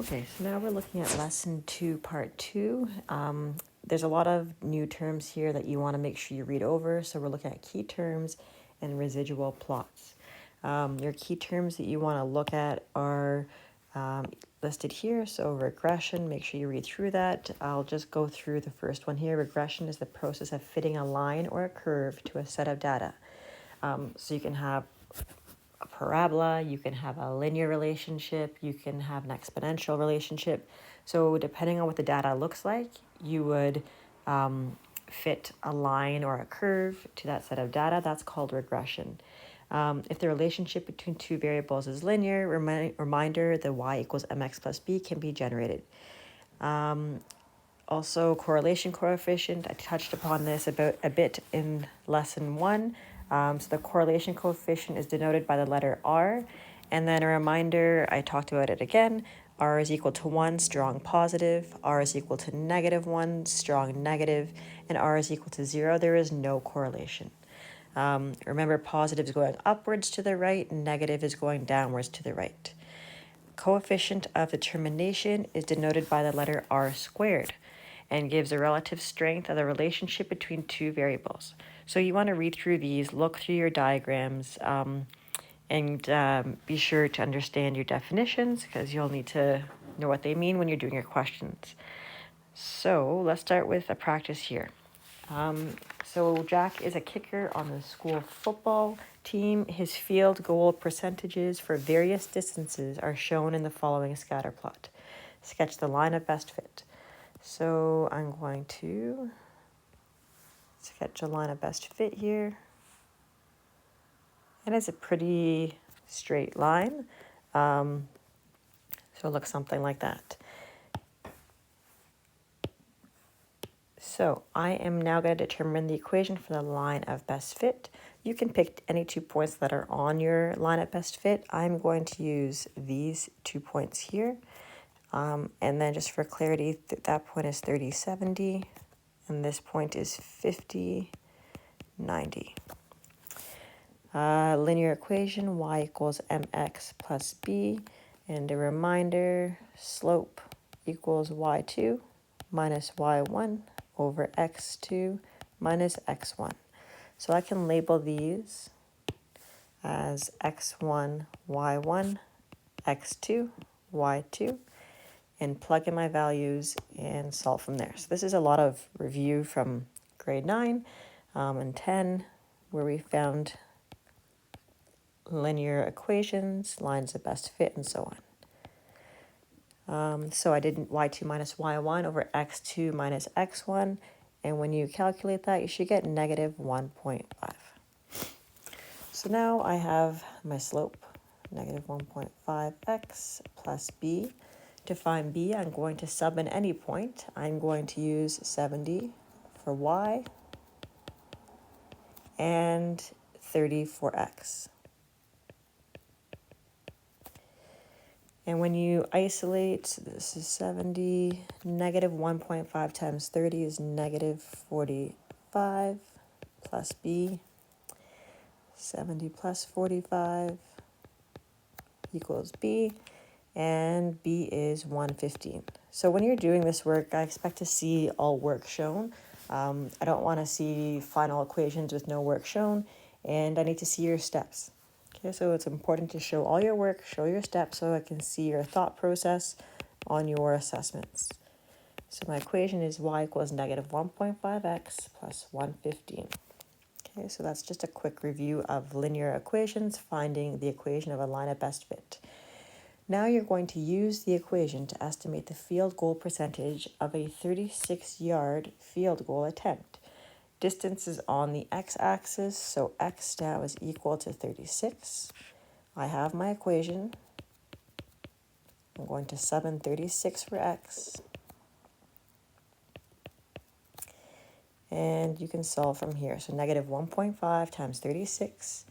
Okay, so now we're looking at lesson 2, part 2. There's a lot of new terms here that you want to make sure you read over. So we're looking at key terms and residual plots. Your key terms that you want to look at are listed here. So regression, make sure you read through that. I'll just go through the first one here. Regression is the process of fitting a line or a curve to a set of data. So you can have a parabola, you can have a linear relationship, you can have an exponential relationship. So depending on what the data looks like, you would fit a line or a curve to that set of data. That's called regression. If the relationship between two variables is linear, reminder the y equals mx plus b can be generated. Also, correlation coefficient, I touched upon this about a bit in lesson 1. So the correlation coefficient is denoted by the letter R. And then a reminder, I talked about it again, R is equal to 1, strong positive, R is equal to -1, strong negative, and R is equal to 0, there is no correlation. Remember, positive is going upwards to the right, negative is going downwards to the right. Coefficient of determination is denoted by the letter R squared and gives a relative strength of the relationship between two variables. So you want to read through these, look through your diagrams, and be sure to understand your definitions because you'll need to know what they mean when you're doing your questions. So let's start with a practice here. So Jack is a kicker on the school football team. His field goal percentages for various distances are shown in the following scatter plot. Sketch the line of best fit. So I'm going to sketch a line of best fit here. And it's a pretty straight line. So it looks something like that. So I am now going to determine the equation for the line of best fit. You can pick any 2 points that are on your line of best fit. I'm going to use these 2 points here. And then just for clarity, that point is 30, 70, and this point is 50, 90. Linear equation, y equals mx plus b, and a reminder, slope equals y2 minus y1 over x2 minus x1. So I can label these as x1, y1, x2, y2, and plug in my values and solve from there. So this is a lot of review from grade 9 and 10, where we found linear equations, lines of best fit, and so on. So I did y2 minus y1 over x2 minus x1, and when you calculate that, you should get negative 1.5. So now I have my slope, negative 1.5x plus b. To find b, I'm going to sub in any point. I'm going to use 70 for y and 30 for x. And when you isolate, this is 70, negative 1.5 times 30 is negative 45 plus b. 70 plus 45 equals b, and b is 115. So when you're doing this work, I expect to see all work shown. I don't want to see final equations with no work shown, and I need to see your steps. Okay, so it's important to show all your work, show your steps, so I can see your thought process on your assessments. So my equation is y equals negative 1.5x plus 115. Okay, so that's just a quick review of linear equations, finding the equation of a line of best fit. Now you're going to use the equation to estimate the field goal percentage of a 36-yard field goal attempt. Distance is on the x-axis, so x now is equal to 36. I have my equation. I'm going to sub in 36 for x. And you can solve from here. So negative 1.5 times 36.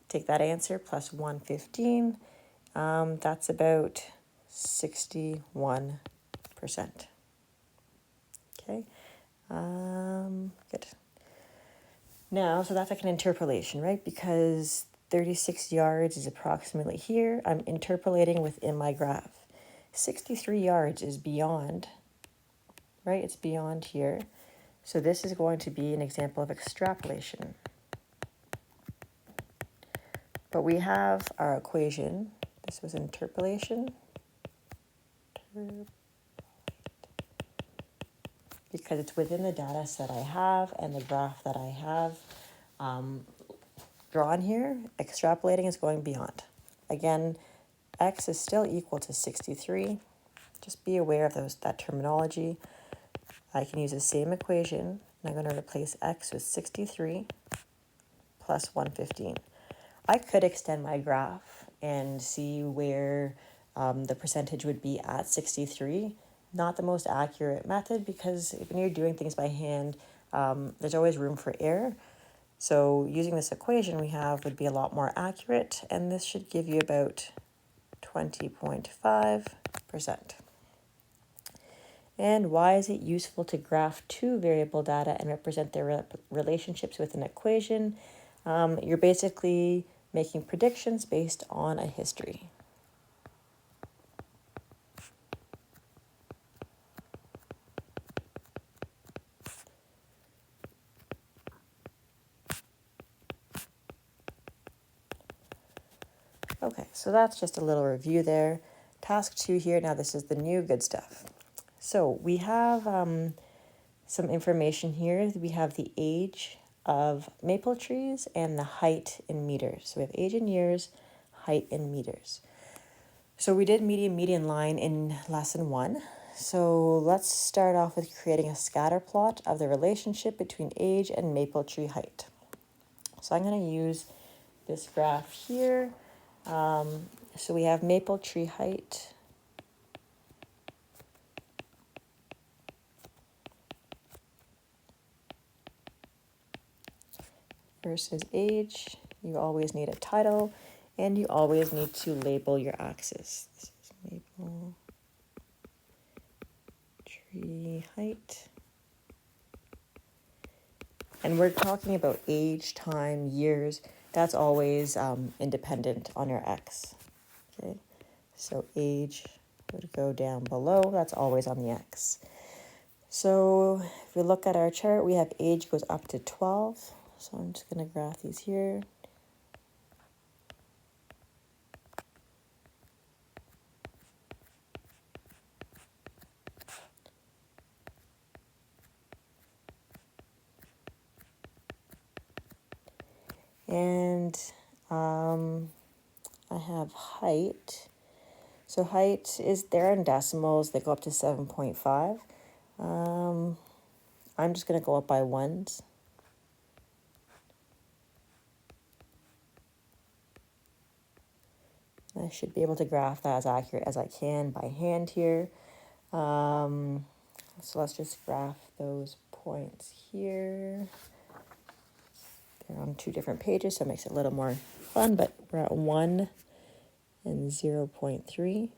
Take that answer plus 115. That's about 61%. Okay. Good. Now, so that's like an interpolation, right? Because 36 yards is approximately here. I'm interpolating within my graph. 63 yards is beyond, right? It's beyond here. So this is going to be an example of extrapolation. But we have our equation. This was interpolation. Because it's within the data set I have and the graph that I have drawn here, extrapolating is going beyond. Again, x is still equal to 63. Just be aware of that terminology. I can use the same equation, and I'm going to replace x with 63 plus 115. I could extend my graph and see where the percentage would be at 63. Not the most accurate method, because when you're doing things by hand, there's always room for error. So using this equation we have would be a lot more accurate, and this should give you about 20.5%. And why is it useful to graph two variable data and represent their relationships with an equation? You're basically making predictions based on a history. Okay, so that's just a little review there. Task 2 here, now this is the new good stuff. So we have some information here. We have the age of maple trees and the height in meters. So we have age in years, height in meters. So we did median line in lesson 1. So let's start off with creating a scatter plot of the relationship between age and maple tree height. So I'm going to use this graph here. So we have maple tree height versus age. You always need a title, and you always need to label your axis. This is maple tree height. And we're talking about age, time, years. That's always independent on your x. Okay, so age would go down below. That's always on the x. So if we look at our chart, we have age goes up to 12. So I'm just going to graph these here. And I have height. So height is there in decimals. They go up to 7.5. I'm just going to go up by ones. I should be able to graph that as accurate as I can by hand here. So let's just graph those points here. They're on 2 different pages, so it makes it a little more fun, but we're at 1 and 0.3.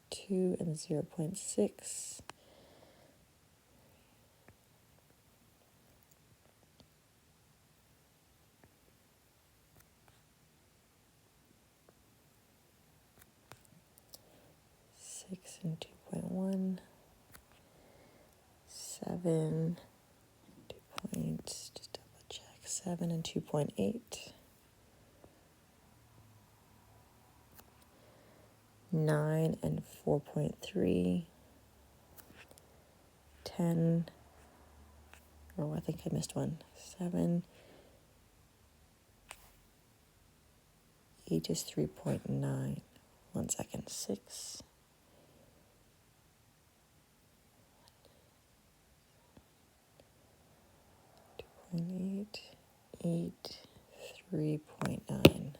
2 and 0.6. Six and 2.1, 7, 2 points, just double check, 7 and 2.8, 9 and 4.3, 10, oh, I think I missed one, 7, 8 is 3.9, 1 second, 6, 2.8, 8, 3.9.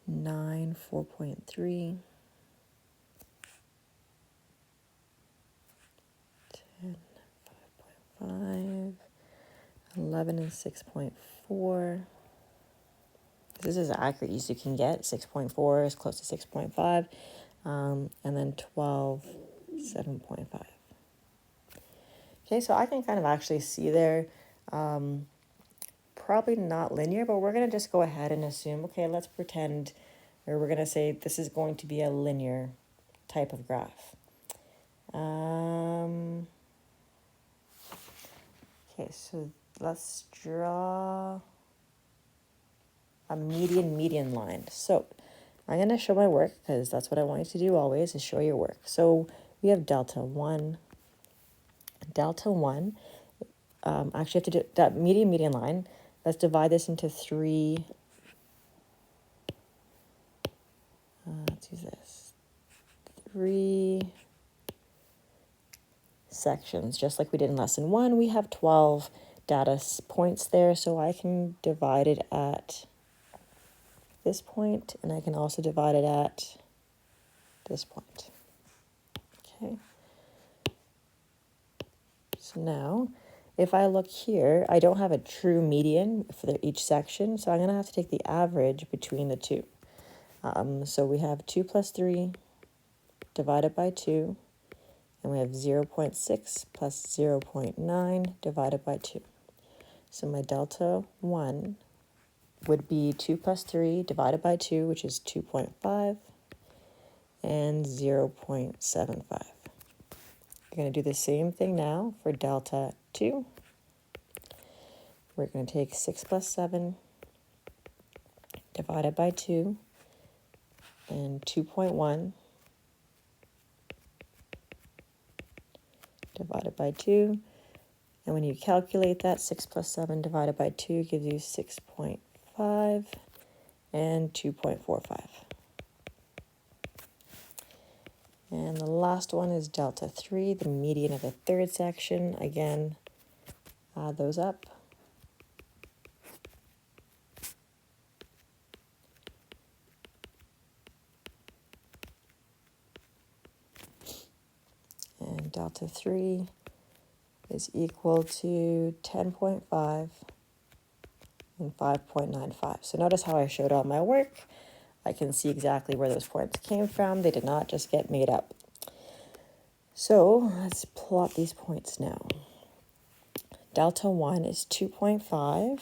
Nine, 4.3, 10, 5.5, 11 and 6.4. This is as accurate as you can get. 6.4 is close to 6.5. And then 12, 7.5. Okay, so I can kind of actually see there, probably not linear, but we're going to just go ahead and assume, okay, let's pretend, or we're going to say this is going to be a linear type of graph. Okay, so let's draw a median line. So I'm going to show my work because that's what I want you to do always, is show your work. So we have delta 1. Actually, I have to do that median line. Let's divide this into 3. Let's use this. 3 sections, just like we did in lesson 1. We have 12 data points there, so I can divide it at this point, and I can also divide it at this point. Okay. So now, if I look here, I don't have a true median for each section, so I'm going to have to take the average between the two. So we have 2 plus 3 divided by 2, and we have 0.6 plus 0.9 divided by 2. So my delta 1 would be 2 plus 3 divided by 2, which is 2.5, and 0.75. We're going to do the same thing now for delta 2. We're going to take 6 plus 7 divided by 2, and 2.1 divided by 2. And when you calculate that, 6 plus 7 divided by 2 gives you 6.5 and 2.45. And the last one is delta 3, the median of the third section. Again, add those up. And delta 3 is equal to 10.5 and 5.95. So notice how I showed all my work. I can see exactly where those points came from. They did not just get made up. So let's plot these points now. Delta 1 is 2.5.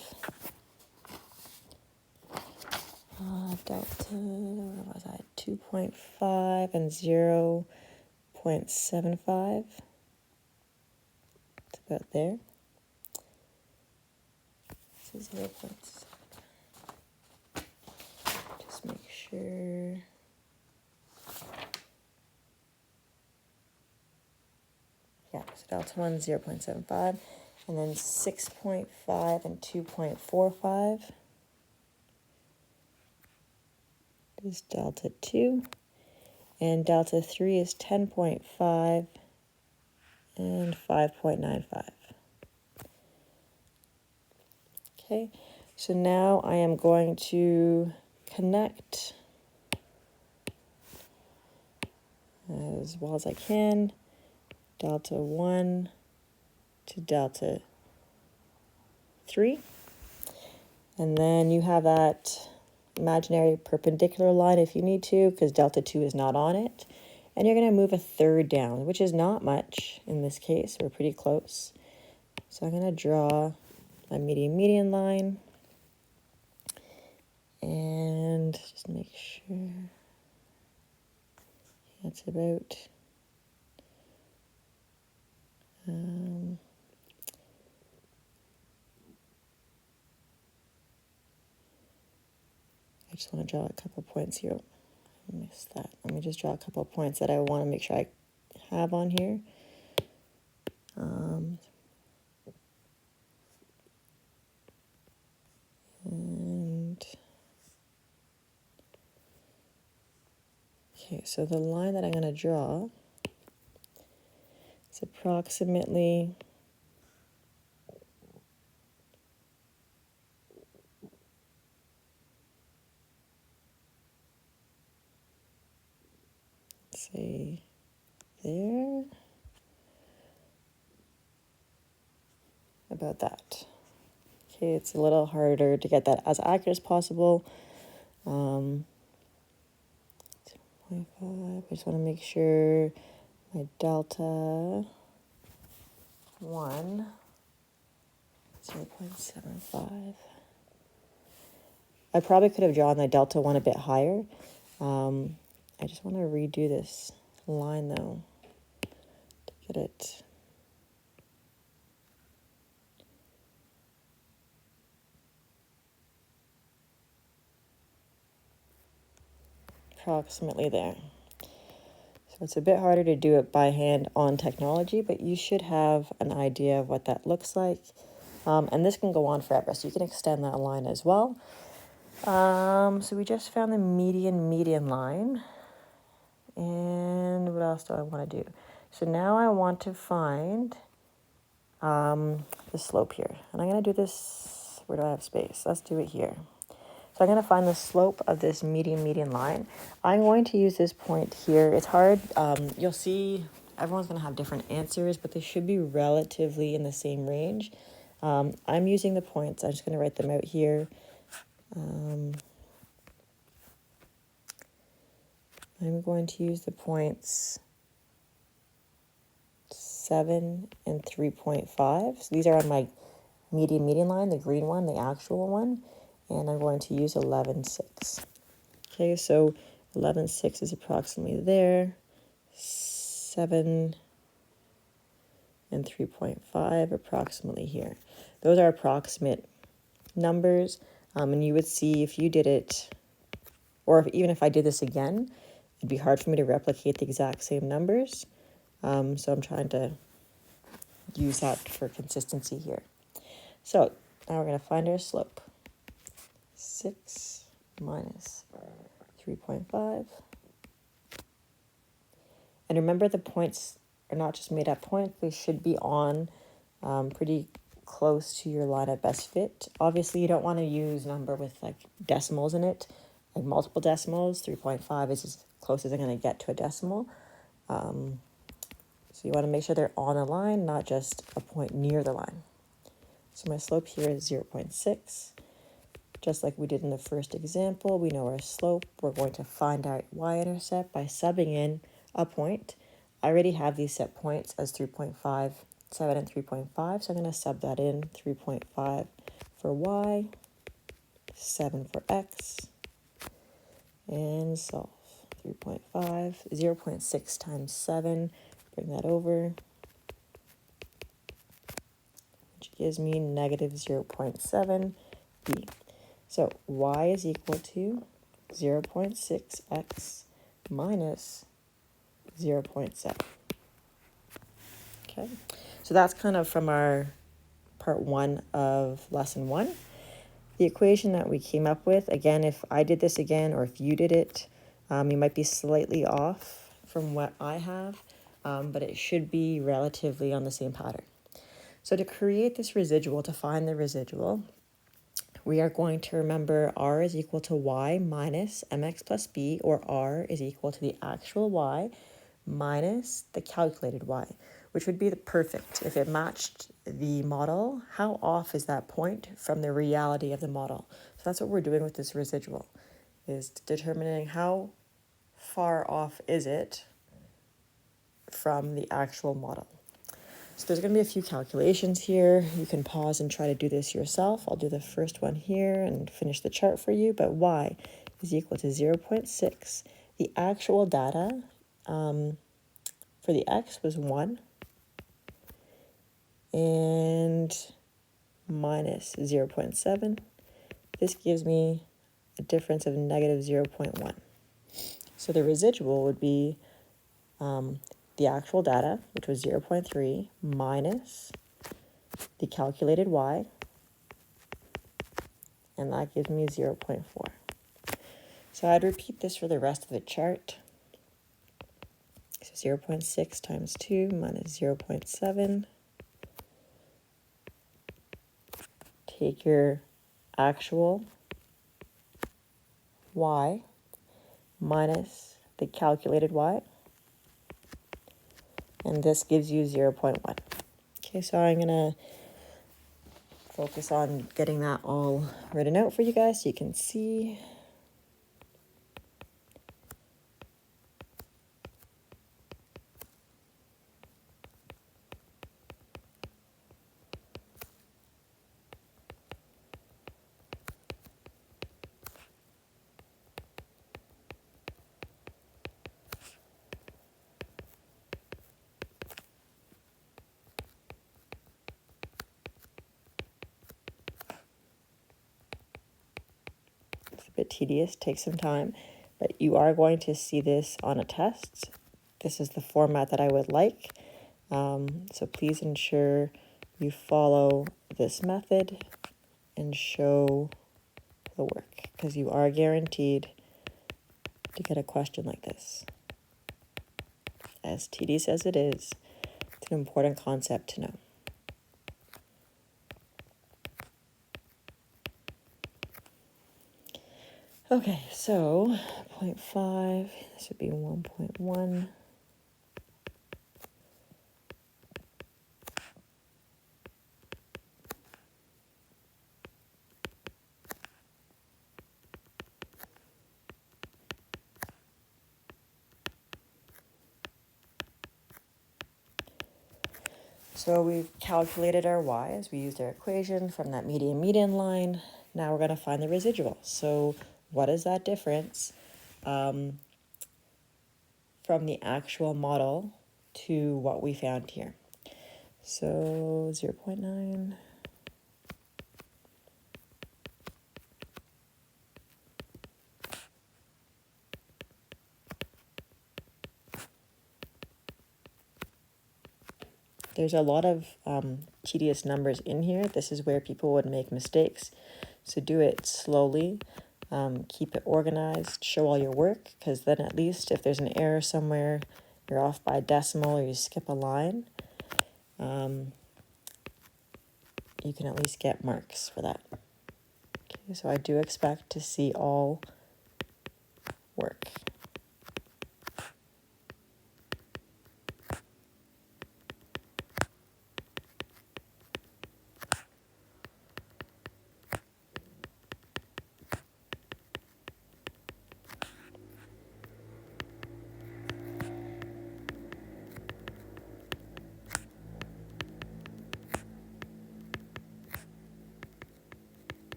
Delta, what was I? 2.5 and 0.75. It's about there. This is 0.7. Just make sure. Yeah, so delta 1 is 0.75. And then 6.5 and 2.45 is delta 2. And delta 3 is 10.5 and 5.95. Okay, so now I am going to connect as well as I can delta 1 to delta 3. And then you have that imaginary perpendicular line if you need to, because delta 2 is not on it. And you're going to move a third down, which is not much in this case. We're pretty close. So I'm going to draw my median line. And just make sure that's about I just want to draw a couple points here. I missed that. Let me just draw a couple points that I want to make sure I have on here. And okay, so the line that I'm going to draw is approximately say there, about that. Okay, it's a little harder to get that as accurate as possible. 2.5, I just want to make sure my delta 1, 0.75. I probably could have drawn the delta one a bit higher. I just want to redo this line though to get it. Approximately there. So it's a bit harder to do it by hand on technology, but you should have an idea of what that looks like. And this can go on forever, so you can extend that line as well. So we just found the median line. And what else do I want to do? So now I want to find the slope here. And I'm going to do this, where do I have space? Let's do it here. So I'm going to find the slope of this median line. I'm going to use this point here. It's hard. You'll see everyone's going to have different answers, but they should be relatively in the same range. I'm using the points. I'm just going to write them out here. I'm going to use the points 7 and 3.5. So these are on my median line, the green one, the actual one. And I'm going to use 11.6. Okay, so 11.6 is approximately there. 7 and 3.5 approximately here. Those are approximate numbers. And you would see if you did it, or even if I did this again, it'd be hard for me to replicate the exact same numbers. So I'm trying to use that for consistency here. So now we're going to find our slope. 6 minus 3.5. And remember, the points are not just made up points. They should be on pretty close to your line of best fit. Obviously, you don't want to use a number with like decimals in it, like multiple decimals. 3.5 is as close as I'm going to get to a decimal. So you want to make sure they're on a line, not just a point near the line. So my slope here is 0.6. Just like we did in the first example, we know our slope. We're going to find our y-intercept by subbing in a point. I already have these set points as 3.5, 7 and 3.5, so I'm going to sub that in. 3.5 for y, 7 for x, and solve. 3.5, 0.6 times 7, bring that over, which gives me negative 0.7 b. So y is equal to 0.6x minus 0.7. Okay, so that's kind of from our part 1 of lesson 1. The equation that we came up with, again, if I did this again or if you did it, you might be slightly off from what I have, but it should be relatively on the same pattern. So to create this residual, to find the residual, we are going to remember r is equal to y minus mx plus b, or r is equal to the actual y minus the calculated y, which would be the perfect. If it matched the model, how off is that point from the reality of the model? So that's what we're doing with this residual, is determining how far off is it from the actual model. So there's going to be a few calculations here. You can pause and try to do this yourself. I'll do the first one here and finish the chart for you. But y is equal to 0.6. The actual data for the x was 1. And minus 0.7. This gives me a difference of negative 0.1. So the residual would be the actual data, which was 0.3, minus the calculated y, and that gives me 0.4. So I'd repeat this for the rest of the chart. So 0.6 times 2 minus 0.7. Take your actual y minus the calculated y, and this gives you 0.1. Okay, so I'm going to focus on getting that all written out for you guys so you can see. bit tedious, takes some time, but you are going to see this on a test. This is the format that I would like. So please ensure you follow this method and show the work, because you are guaranteed to get a question like this. As tedious as it is, it's an important concept to know. Okay, so 0.5, this would be 1.1. So we've calculated our y's. We used our equation from that median line. Now we're going to find the residual. So what is that difference from the actual model to what we found here? So 0.9. There's a lot of tedious numbers in here. This is where people would make mistakes. So do it slowly, keep it organized, show all your work, because then at least if there's an error somewhere, you're off by a decimal or you skip a line, you can at least get marks for that. Okay, so I do expect to see all work.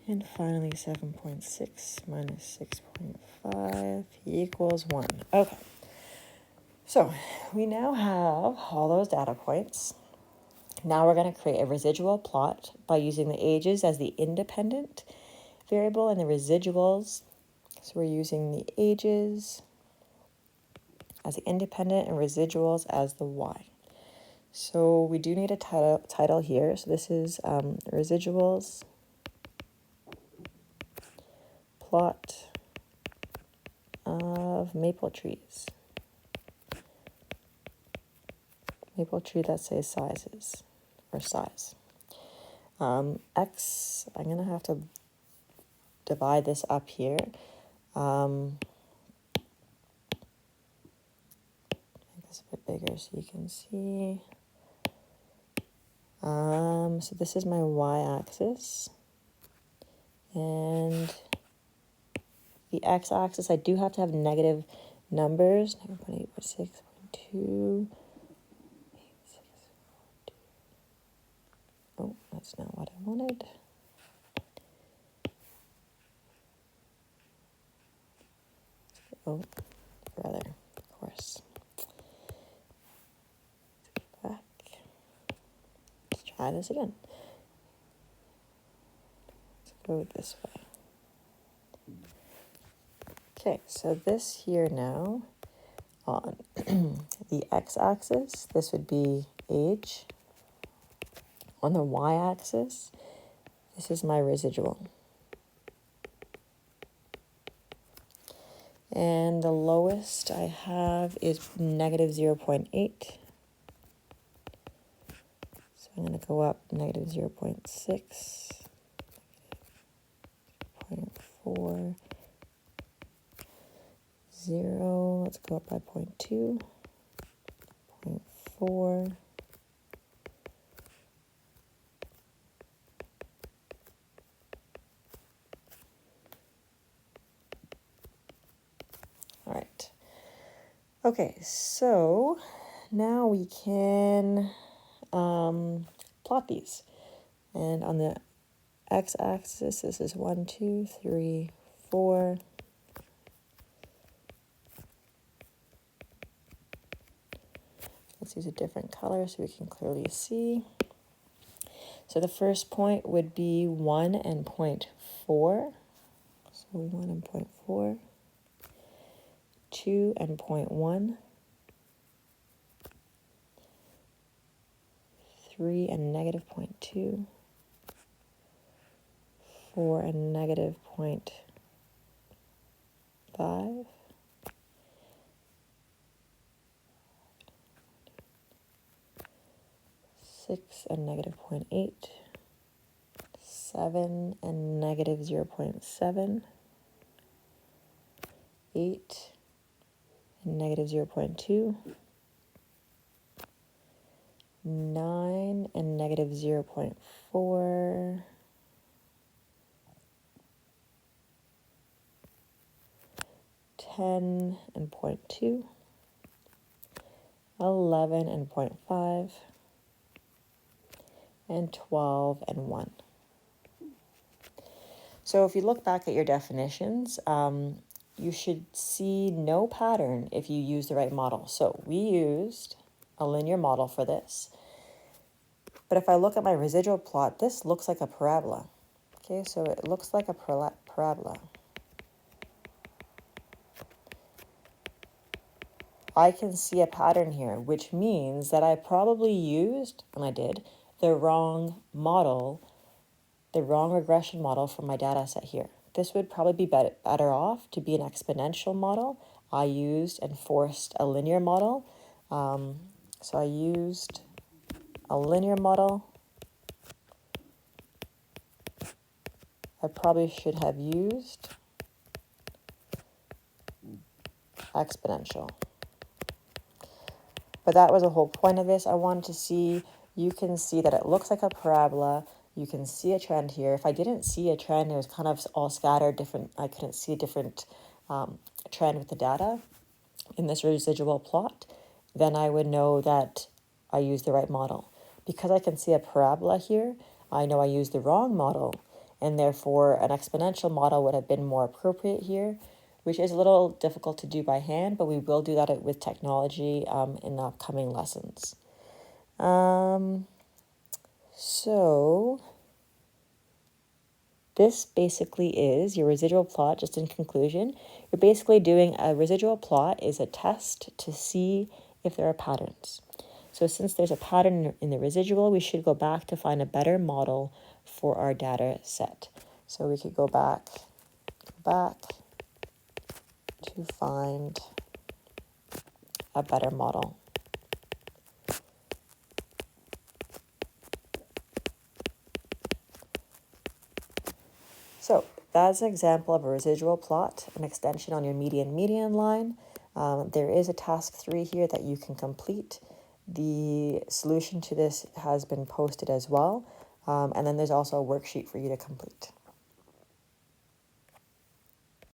And finally, 7.6 minus 6.5 equals 1. Okay, so we now have all those data points. Now we're going to create a residual plot by using the ages as the independent variable and the residuals. So we're using the ages as the independent and residuals as the y. So we do need a title here. So this is residuals plot of maple trees. Maple tree that says sizes or size. X, I'm going to have to divide this up here. Make this a bit bigger so you can see. So this is my y-axis. And the x-axis, I do have to have negative numbers. 9.8.6.2. Oh, that's not what I wanted. Oh, brother, of course. Back. Let's try this again. Let's go this way. Okay, so this here now, on the x-axis, this would be age. On the y-axis, this is my residual. And the lowest I have is negative 0.8. So I'm going to go up negative 0.6, 0.4, 0. Let's go up by 0.2, 0.4. All right. Okay, so now we can plot these. And on the x-axis, this is 1, 2, 3, 4. Let's use a different color so we can clearly see. So the first point would be 1 and 0.4. 1 and 0.4, 2 and 0.1, 3 and negative 0.2, 4 and negative 0.5, 6 and negative 0.8, 7 and negative 0.7, 8 and negative 0.2, 9 and negative 0.4, 10 and 0.2, 11 and 0.5, and 12 and 1. So if you look back at your definitions, you should see no pattern if you use the right model. So we used a linear model for this. But if I look at my residual plot, this looks like a parabola. Okay, so it looks like a parabola. I can see a pattern here, which means that I probably used, and I did, the wrong model, the wrong regression model for my data set here. This would probably be better off to be an exponential model. I used and forced a linear model. So I used a linear model. I probably should have used exponential. But that was the whole point of this. I wanted to see, you can see that it looks like a parabola. You can see a trend here. If I didn't see a trend, it was kind of all scattered, different. I couldn't see a different trend with the data in this residual plot, then I would know that I used the right model. Because I can see a parabola here, I know I used the wrong model, and therefore an exponential model would have been more appropriate here, which is a little difficult to do by hand, but we will do that with technology in the upcoming lessons. So this basically is your residual plot. Just in conclusion, you're basically doing a residual plot is a test to see if there are patterns. So since there's a pattern in the residual, we should go back to find a better model for our data set. So we could go back to find a better model. So that's an example of a residual plot, an extension on your median line. There is a task 3 here that you can complete. The solution to this has been posted as well. And then there's also a worksheet for you to complete.